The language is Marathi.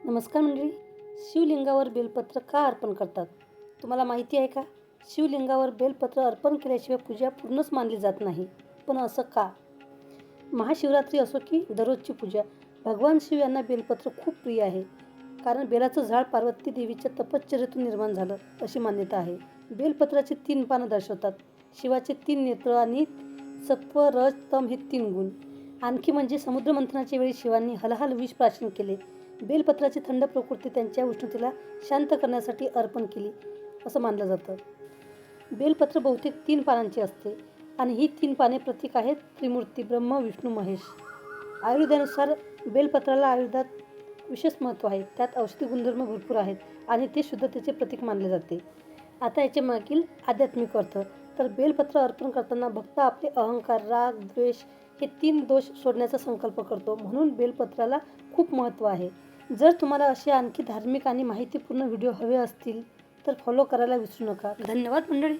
नमस्कार मंडळी. शिवलिंगावर बेलपत्र का अर्पण करतात तुम्हाला माहिती आहे का? शिवलिंगावर बेलपत्र अर्पण केल्याशिवाय पूजा पूर्णच मानली जात नाही. पण असं का? महाशिवरात्री असो की दररोजची पूजा, भगवान शिव यांना बेलपत्र खूप प्रिय आहे. कारण बेलाचं झाड पार्वती देवीच्या तपश्चर्येतून निर्माण झालं अशी मान्यता आहे. बेलपत्राची 3 पानं दर्शवतात शिवाचे 3 नेत्र आणि सत्व रज तम हे 3 गुण. आणखी म्हणजे समुद्रमंथनाच्या वेळी शिवांनी हलाहल विष प्राशन केले. बेलपत्राची थंड प्रकृती त्यांच्या उष्णतेला शांत करण्यासाठी अर्पण केली असं मानलं जातं. बेलपत्र बहुतेक 3 पानांचे असते आणि ही 3 पाने प्रतीक आहेत त्रिमूर्ती ब्रह्म विष्णू महेश. आयुर्वेदानुसार बेलपत्राला आयुर्वेदात विशेष महत्त्व आहे. त्यात औषधी गुणधर्म भरपूर आहेत आणि ते शुद्धतेचे प्रतीक मानले जाते. आता याच्या मागील आध्यात्मिक अर्थ. तर बेलपत्र अर्पण करताना भक्त आपले अहंकार, राग, द्वेष हे 3 दोष सोडण्याचा संकल्प करतो. म्हणून बेलपत्राला खूप महत्त्व आहे. जर तुम्हाला असे आणखी धार्मिक आणि माहितीपूर्ण व्हिडिओ हवे असतील तर फॉलो करायला विसरू नका. धन्यवाद मंडळी.